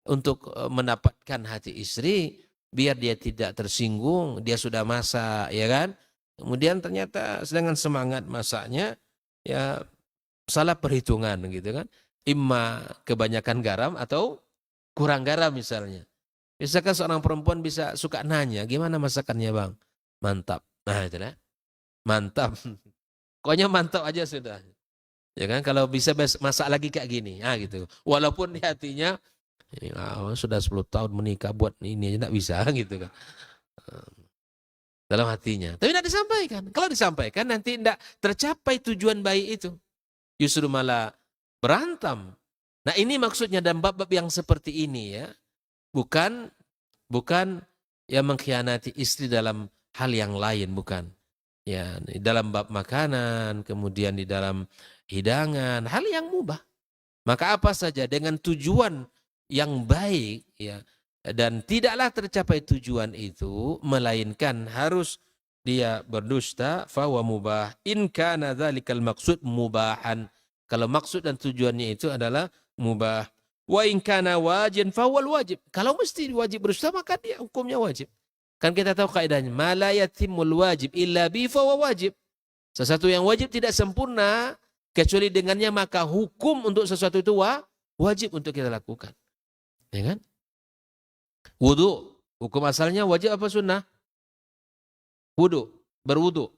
Speaker 2: untuk mendapatkan hati istri, biar dia tidak tersinggung, dia sudah masak, ya kan? Kemudian ternyata sedangkan semangat masaknya, ya salah perhitungan gitu kan. Imma kebanyakan garam atau kurang garam misalnya. Misalkan seorang perempuan bisa suka nanya, gimana masakannya bang? Mantap. Nah itulah, mantap. Pokoknya mantap aja sudah. Ya kan, kalau bisa masak lagi kayak gini, gitu. Walaupun di hatinya, sudah 10 tahun menikah buat ini aja tidak bisa gitu kan. Dalam hatinya. Tapi tidak disampaikan. Kalau disampaikan nanti tidak tercapai tujuan baik itu. Justru malah berantem. Nah ini maksudnya dalam bab-bab yang seperti ini ya. Bukan yang mengkhianati istri dalam hal yang lain, bukan. Ya, dalam bab makanan, kemudian di dalam hidangan, hal yang mubah. Maka apa saja dengan tujuan yang baik ya, dan tidaklah tercapai tujuan itu melainkan harus dia berdusta, fawa mubah in kana dzalikal maqsud mubahan. Kalau maksud dan tujuannya itu adalah mubah. Wa in kana wajib fawal wajib. Kalau mesti wajib berdusta maka dia hukumnya wajib. Kan kita tahu kaidahnya, ma la yatimul wajib illa bi fawa wajib. Sesuatu yang wajib tidak sempurna kecuali dengannya, maka hukum untuk sesuatu itu wajib untuk kita lakukan. Ya kan? Wudu, hukum asalnya wajib apa sunnah? Wudu, berwudu.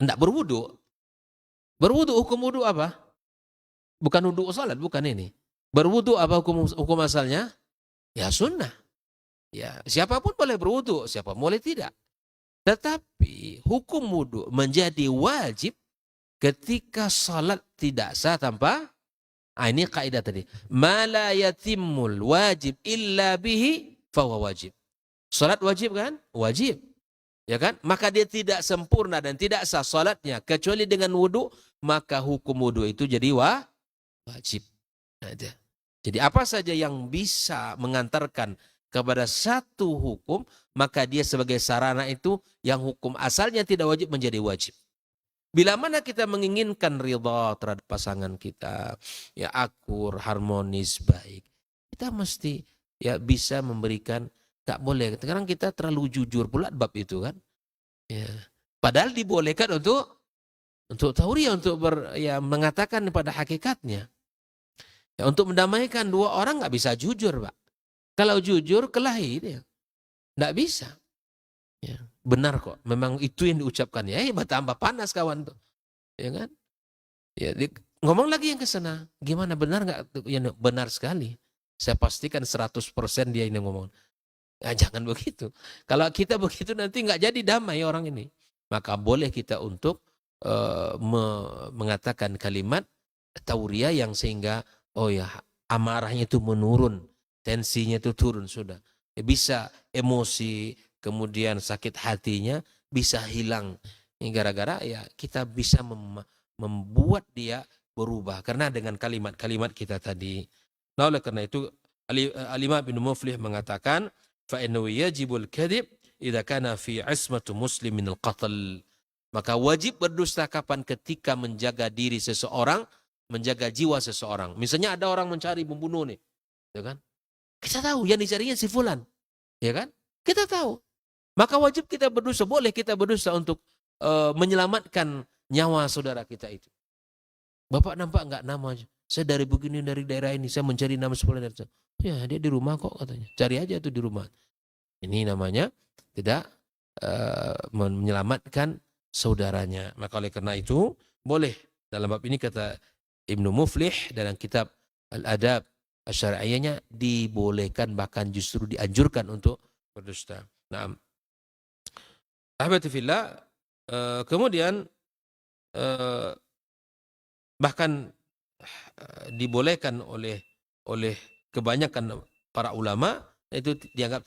Speaker 2: Enggak berwudu. Berwudu, hukum wudu apa? Bukan wudu salat, bukan ini. Berwudu apa hukum asalnya? Ya sunnah. Ya, siapapun boleh berwudu, siapa boleh tidak. Tetapi hukum wudu menjadi wajib ketika salat tidak sah tanpa, ini kaidah tadi. Ma la yatimul wajib illa bihi fahuwa wajib. Salat wajib kan? Wajib. Ya kan? Maka dia tidak sempurna dan tidak sah salatnya kecuali dengan wudu, maka hukum wudu itu jadi wajib. Jadi apa saja yang bisa mengantarkan kepada satu hukum, maka dia sebagai sarana itu yang hukum asalnya tidak wajib menjadi wajib. Bila mana kita menginginkan ridha terhadap pasangan kita, ya akur, harmonis, baik, kita mesti ya bisa memberikan, tak boleh. Sekarang kita terlalu jujur pula bab itu kan. Ya. Padahal dibolehkan untuk tauriah, untuk mengatakan pada hakikatnya. Ya, untuk mendamaikan dua orang nggak bisa jujur, Pak. Kalau jujur kelahi dia. Nggak bisa. Ya, benar kok, memang itu yang diucapkan. Ya, tambah panas kawan tuh. Ya kan? Ya, ngomong lagi yang ke sana. Gimana, benar nggak? Ya, benar sekali. Saya pastikan 100% dia ini ngomong. Ya, jangan begitu. Kalau kita begitu nanti nggak jadi damai orang ini. Maka boleh kita untuk mengatakan kalimat tauriah yang sehingga amarahnya itu menurun, tensinya itu turun sudah. Ya, bisa emosi, kemudian sakit hatinya bisa hilang. Gara-gara ya kita bisa membuat dia berubah karena dengan kalimat-kalimat kita tadi. Nah, oleh karena itu Al-Imam Ibnu Muflih mengatakan fa innahu yajibul kadhib idza kana fi ismatu muslimin al-qatl. Maka wajib berdusta kapan? Ketika menjaga diri seseorang, menjaga jiwa seseorang. Misalnya ada orang mencari membunuh nih, ya kan? Kita tahu yang dicarinya si fulan, ya kan? Kita tahu. Maka wajib kita berdosa, boleh kita berdosa untuk menyelamatkan nyawa saudara kita itu. Bapak nampak enggak namanya? Saya dari begini, dari daerah ini, saya mencari nama sepulan dari sana. Ya, dia di rumah kok katanya. Cari aja tuh di rumah. Ini namanya tidak menyelamatkan saudaranya. Maka oleh karena itu, boleh dalam bab ini kata Ibnu Muflih dalam kitab Al-Adab Asy-Syar'iyyahnya dibolehkan, bahkan justru dianjurkan untuk berdusta. Nah, ahbati fillah, kemudian bahkan dibolehkan oleh kebanyakan para ulama, itu dianggap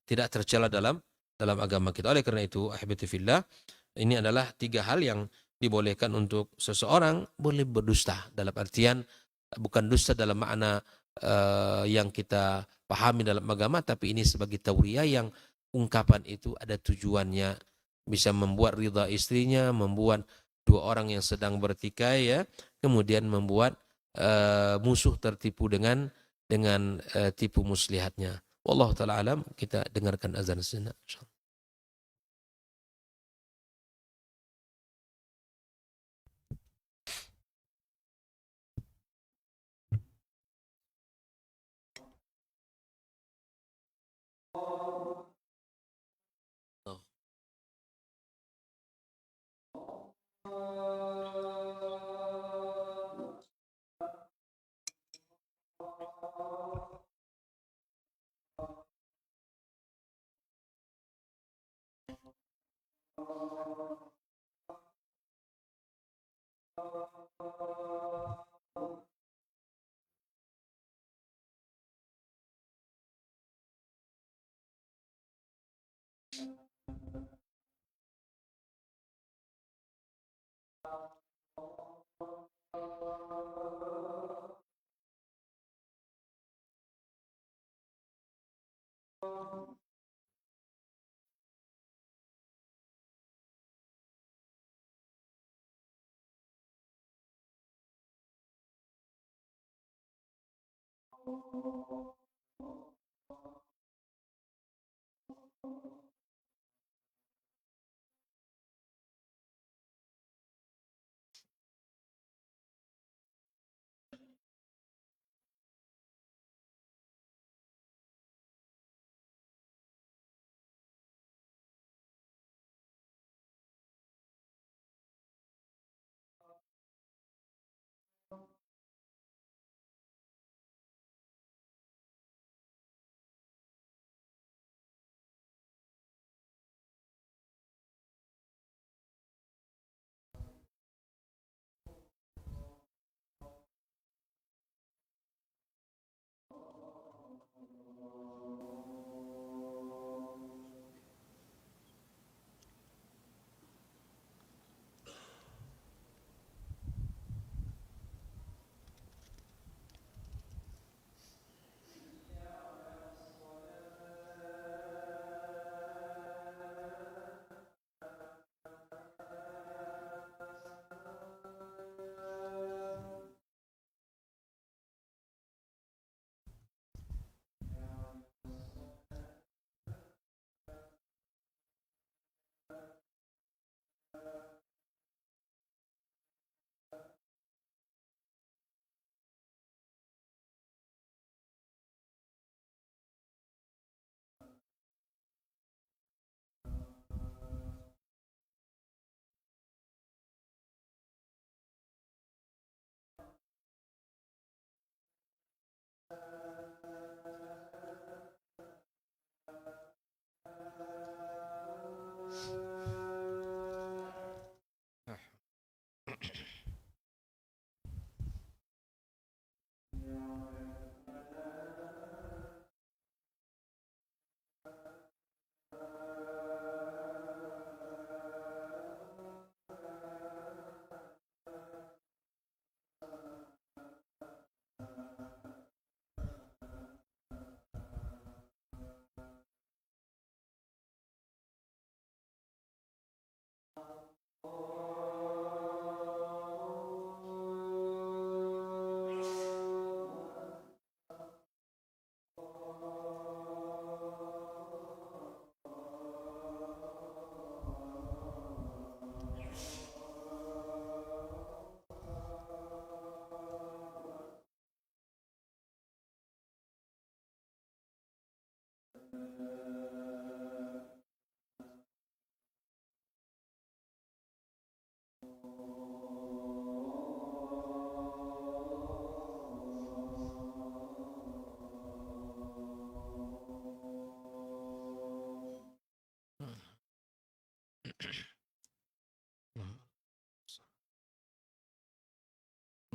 Speaker 2: tidak tercela dalam agama kita. Oleh karena itu, ahbati fillah, ini adalah 3 hal yang dibolehkan untuk seseorang boleh berdusta, dalam artian bukan dusta dalam makna yang kita pahami dalam agama, tapi ini sebagai tauriah yang ungkapan itu ada tujuannya, bisa membuat ridha istrinya, membuat dua orang yang sedang bertikai ya, kemudian membuat musuh tertipu dengan tipu muslihatnya. Wallahu taala alam, kita dengarkan azan sejenak insyaallah.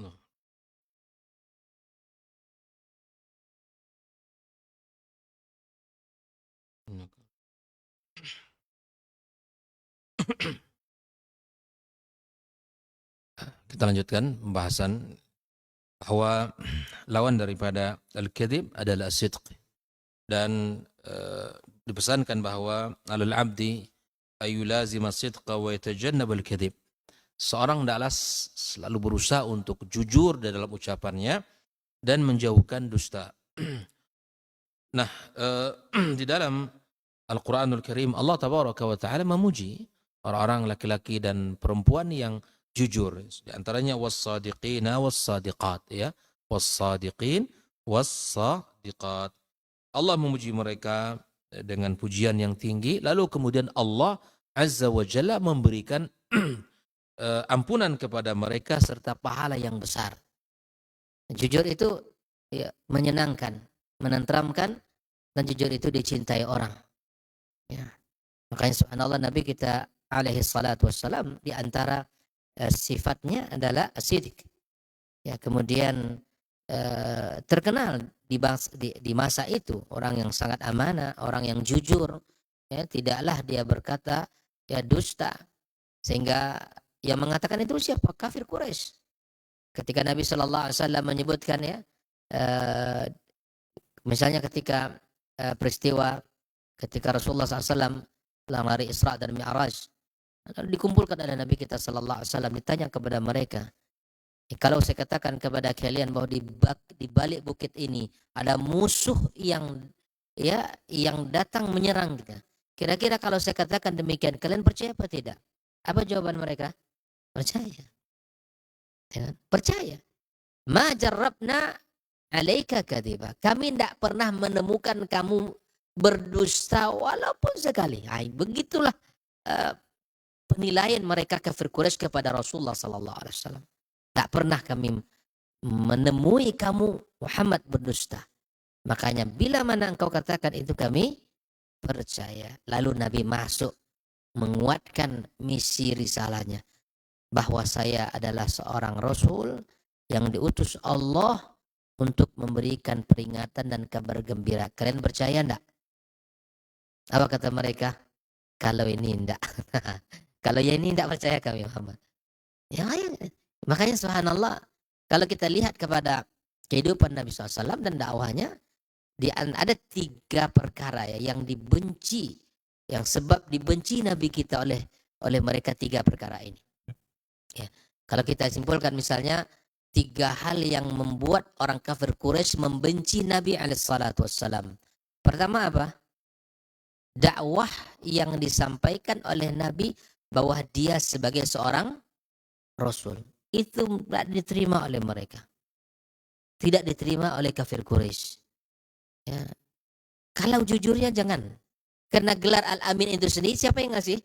Speaker 2: No. No. Kita lanjutkan pembahasan bahwa lawan daripada al-kadzib adalah as-sidq, dan dipesankan bahwa alal abdi ayulazima as-sidqa wa yatajannab al-kadzib. seorang hendaklah selalu berusaha untuk jujur di dalam ucapannya dan menjauhkan dusta. Nah, di dalam Al-Quranul Karim Allah Tabaraka wa Ta'ala memuji orang-orang laki-laki dan perempuan yang jujur. Di antaranya was-sadiqina was-sadiqat, ya. Was-sadiqin was-sadiqat. Allah memuji mereka dengan pujian yang tinggi, lalu kemudian Allah Azza wa Jalla memberikan ampunan kepada mereka serta pahala yang besar. Jujur itu ya, menyenangkan, menenteramkan, dan jujur itu dicintai orang. Ya. Makanya subhanallah Nabi kita alaihi salatu wassalam di antara sifatnya adalah asidik. Ya, kemudian terkenal di masa itu orang yang sangat amanah, orang yang jujur, ya, tidaklah dia berkata ya dusta, sehingga yang mengatakan itu siapa? Kafir Quraisy. Ketika Nabi Shallallahu Alaihi Wasallam menyebutkan ya, misalnya ketika peristiwa ketika Rasulullah SAW dalam hari Isra dan Mi'raj, lalu dikumpulkan oleh Nabi kita Shallallahu Alaihi Wasallam, ditanya kepada mereka, kalau saya katakan kepada kalian bahwa di balik bukit ini ada musuh yang datang menyerang kita. Kira-kira kalau saya katakan demikian, kalian percaya apa tidak? Apa jawaban mereka? Percaya. Ya, percaya. Ma jarrabna alaika kadiba. Kami tidak pernah menemukan kamu berdusta walaupun sekali. Begitulah penilaian mereka kafir Quraisy kepada Rasulullah sallallahu alaihi wasallam. Tak pernah kami menemui kamu Muhammad berdusta. Makanya bila mana engkau katakan itu kami percaya. Lalu Nabi masuk menguatkan misi risalahnya. Bahwa saya adalah seorang Rasul yang diutus Allah untuk memberikan peringatan dan kabar gembira. Kalian percaya enggak? Apa kata mereka? Kalau ini enggak. Kalau yang ini enggak percaya kami Muhammad. Ya. Makanya subhanallah, kalau kita lihat kepada kehidupan Nabi SAW dan dakwahnya, ada 3 perkara ya yang dibenci, yang sebab dibenci Nabi kita oleh mereka 3 perkara ini. Ya. Kalau kita simpulkan misalnya 3 hal yang membuat orang kafir Quraisy membenci Nabi SAW. Pertama apa? Dakwah yang disampaikan oleh Nabi bahwa dia sebagai seorang Rasul. Itu tidak diterima oleh mereka. Tidak diterima oleh kafir Quraisy. Ya. Kalau jujurnya jangan. Karena gelar Al-Amin itu sendiri siapa yang ngasih?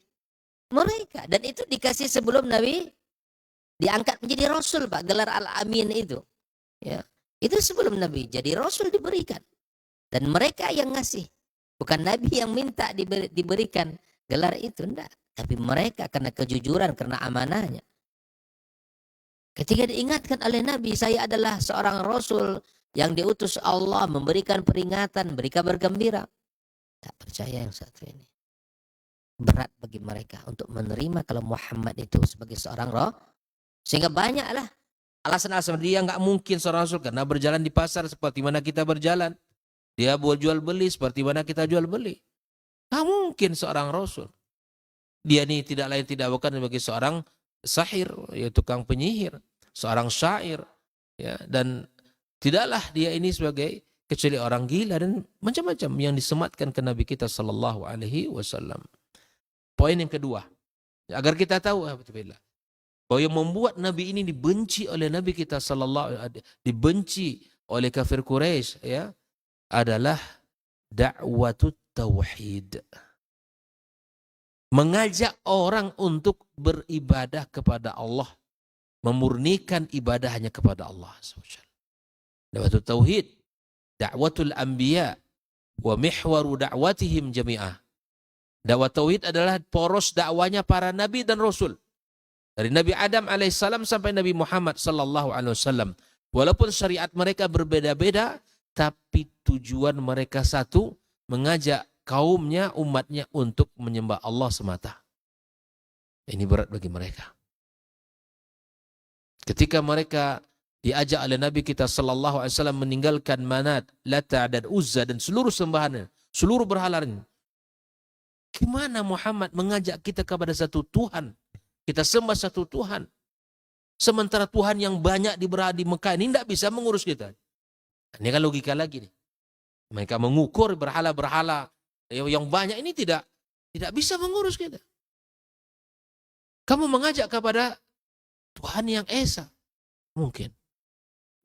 Speaker 2: Mereka. Dan itu dikasih sebelum Nabi diangkat menjadi Rasul, Pak. Gelar Al-Amin itu. Ya. Itu sebelum Nabi jadi Rasul diberikan. Dan mereka yang ngasih. Bukan Nabi yang minta diberikan gelar itu. Enggak. Tapi mereka karena kejujuran, karena amanahnya. Ketika diingatkan oleh Nabi, saya adalah seorang Rasul yang diutus Allah memberikan peringatan, beri kabar gembira. Tak percaya yang satu ini. Berat bagi mereka untuk menerima kalau Muhammad itu sebagai seorang Rasul. Sehingga banyaklah alasan-alasan dia nggak mungkin seorang Rasul karena berjalan di pasar seperti mana kita berjalan. Dia jual beli seperti mana kita jual beli. Nggak mungkin seorang Rasul. Dia ini tidak lain tidak bukan sebagai seorang sahir, ya tukang penyihir, seorang syair, ya, dan tidaklah dia ini sebagai kecuali orang gila dan macam-macam yang disematkan ke Nabi kita sallallahu alaihi wasallam. Poin yang kedua, agar kita tahu bahwa yang membuat Nabi ini dibenci oleh Nabi kita sallallahu dibenci oleh kafir Quraisy, ya, adalah dakwatut tauhid. Mengajak orang untuk beribadah kepada Allah, memurnikan ibadah hanya kepada Allah. Dakwatul tauhid, dakwatul anbiya, wa mihwaru dakwatihim jami'ah. Dakwah tauhid adalah poros dakwanya para nabi dan rasul. Dari Nabi Adam alaihissalam sampai Nabi Muhammad sallallahu alaihi wasallam. Walaupun syariat mereka berbeda-beda, tapi tujuan mereka satu, mengajak kaumnya, umatnya untuk menyembah Allah semata. Ini berat bagi mereka. Ketika mereka diajak oleh Nabi kita sallallahu alaihi wasallam meninggalkan Manat, Lata dan Uzza dan seluruh sembahan, seluruh berhala. Gimana Muhammad mengajak kita kepada satu Tuhan Kita sembah satu Tuhan. Sementara Tuhan yang banyak di Mekah ini tidak bisa mengurus kita. Ini kan logika lagi nih. Mereka mengukur berhala-berhala yang banyak ini tidak bisa mengurus kita. Kamu mengajak kepada Tuhan yang Esa. Mungkin.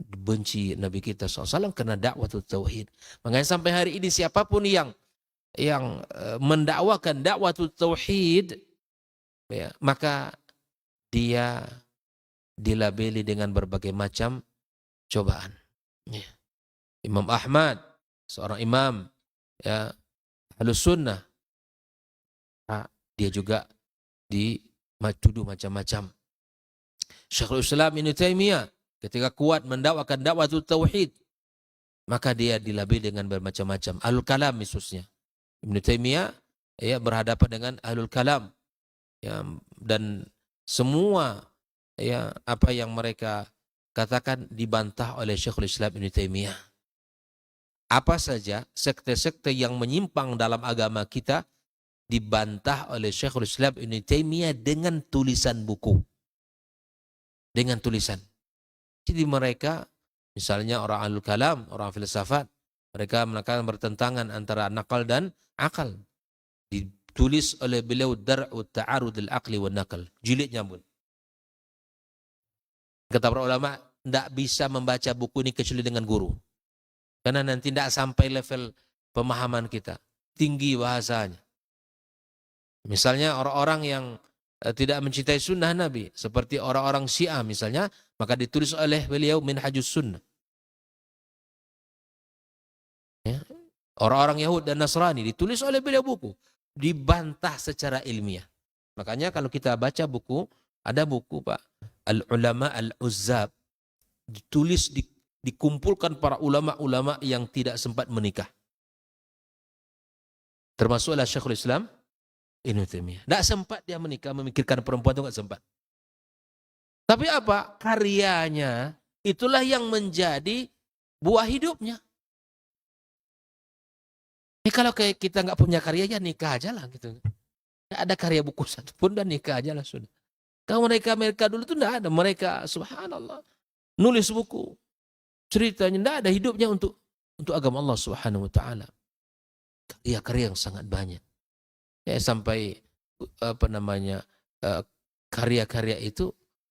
Speaker 2: Benci Nabi kita SAW karena dakwah tauhid. Makanya sampai hari ini siapapun yang mendakwakan dakwah tauhid, ya, maka dia dilabeli dengan berbagai macam cobaan. Ya. Imam Ahmad, seorang imam, ya, Ahlus Sunnah, dia juga dituduh macam-macam. Syekhul Islam Ibnu Taimiyah ketika kuat mendakwakan dakwah tauhid, maka dia dilabeli dengan bermacam-macam. Ahlul Kalam khususnya. Ibnu Taimiyah ya berhadapan dengan Ahlul Kalam, ya, dan semua ya apa yang mereka katakan dibantah oleh Syekhul Islam Ibnu Taimiyah. Apa saja sekte-sekte yang menyimpang dalam agama kita dibantah oleh Syekhul Islam Ibnu Taimiyah dengan tulisan buku. Dengan tulisan. Jadi mereka, misalnya orang Ahlul Kalam, orang filsafat, mereka mengatakan bertentangan antara nakal dan akal. Ditulis oleh beliau Dar'u Ta'arudil Aqli wa Nakal. Jilidnya pun. Kata para ulama, tidak bisa membaca buku ini kecuali dengan guru. Karena nanti tidak sampai level pemahaman kita. Tinggi bahasanya. Misalnya orang-orang yang tidak mencintai sunnah Nabi. Seperti orang-orang Syiah misalnya. Maka ditulis oleh beliau Minhajus Sunnah. Ya. Orang-orang Yahud dan Nasrani ditulis oleh beliau buku. Dibantah secara ilmiah. Makanya kalau kita baca buku, ada buku Pak. Al-Ulama Al-Uzzab. Ditulis, dikumpulkan para ulama-ulama yang tidak sempat menikah. Termasuklah Syekhul Islam Ibnu Taimiyah. Tidak sempat dia menikah, memikirkan perempuan itu tidak sempat. Tapi apa? Karyanya itulah yang menjadi buah hidupnya. Ini kalau kayak kita nggak punya karyanya, nikah aja lah gitu. Nggak ada karya buku satu pun dan nikah aja lah sudah. Kalau mereka dulu tuh nggak ada. Mereka subhanallah nulis buku. Ceritanya tidak ada hidupnya untuk agama Allah Subhanahu wa taala. Karya-karya yang sangat banyak. Ya sampai karya-karya itu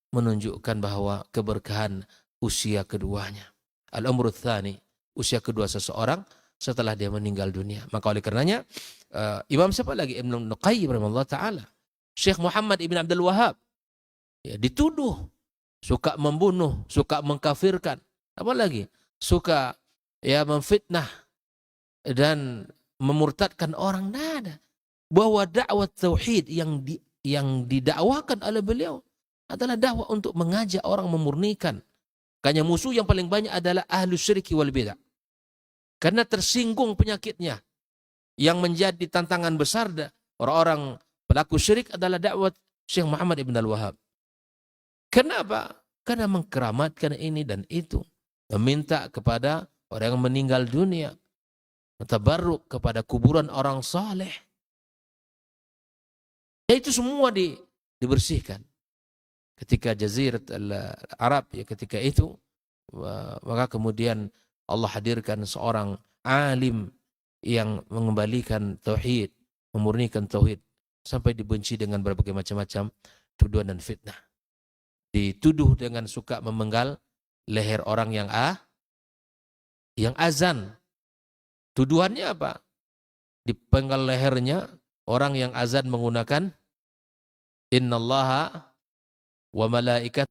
Speaker 2: menunjukkan bahwa keberkahan usia keduanya. Al-umru tsani, usia kedua seseorang setelah dia meninggal dunia. Maka oleh karenanya Imam siapa lagi? Ibnu Qayyim rahimahullah taala. Syekh Muhammad Ibn Abdul Wahhab ya, dituduh suka membunuh, suka mengkafirkan. Apa lagi? Suka ya memfitnah dan memurtadkan orang. Nada. Bahwa dakwah tauhid yang didakwakan oleh beliau adalah dakwah untuk mengajak orang memurnikan. Makanya musuh yang paling banyak adalah ahlu syirki wal bidah. Karena tersinggung penyakitnya. Yang menjadi tantangan besar orang-orang pelaku syirik adalah dakwah Syekh Muhammad Ibn Al-Wahhab. Kenapa? Karena mengkeramatkan ini dan itu. Meminta kepada orang yang meninggal dunia. Tabarruk kepada kuburan orang saleh. Ya itu semua dibersihkan. Ketika Jazirat Arab ya ketika itu maka kemudian Allah hadirkan seorang alim yang mengembalikan tauhid, memurnikan tauhid sampai dibenci dengan berbagai macam-macam tuduhan dan fitnah. Dituduh dengan suka memenggal leher orang yang azan. Tuduhannya apa? Dipenggal lehernya orang yang azan menggunakan innallaha wa malaikat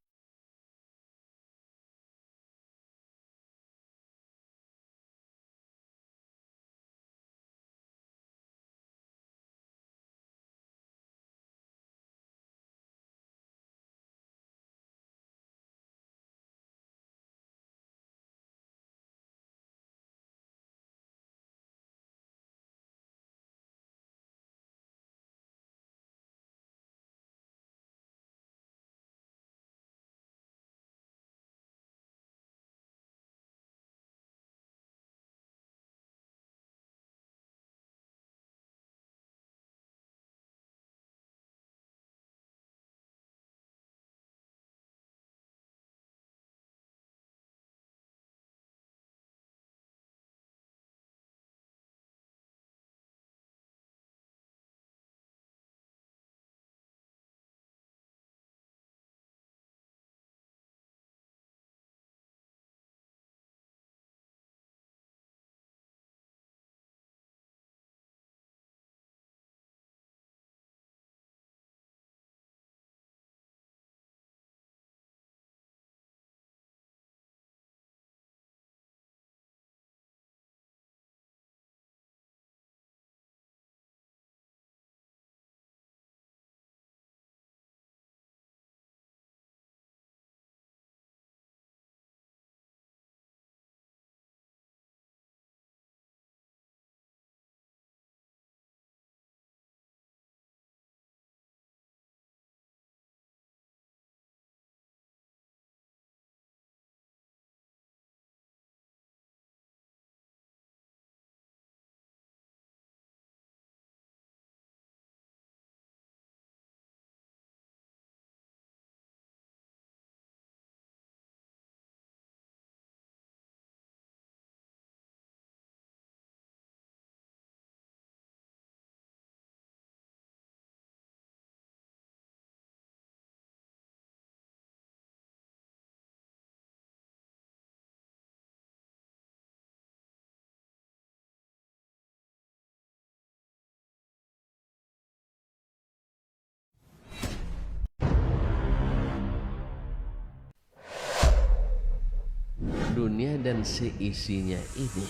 Speaker 2: dunia dan seisinya ini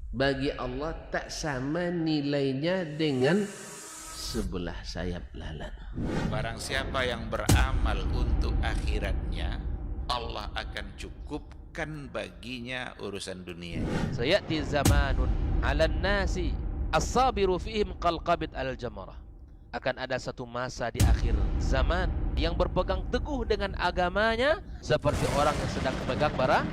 Speaker 2: bagi Allah tak sama nilainya dengan sebelah sayap lalat.
Speaker 4: Barang siapa yang beramal untuk akhiratnya, Allah akan cukupkan baginya urusan dunia.
Speaker 1: Sayati zamanun 'alan nasi as-sabiru fihim qalqabit al-jamarah. Akan ada satu masa di akhir zaman yang berpegang teguh dengan agamanya seperti orang yang sedang memegang bara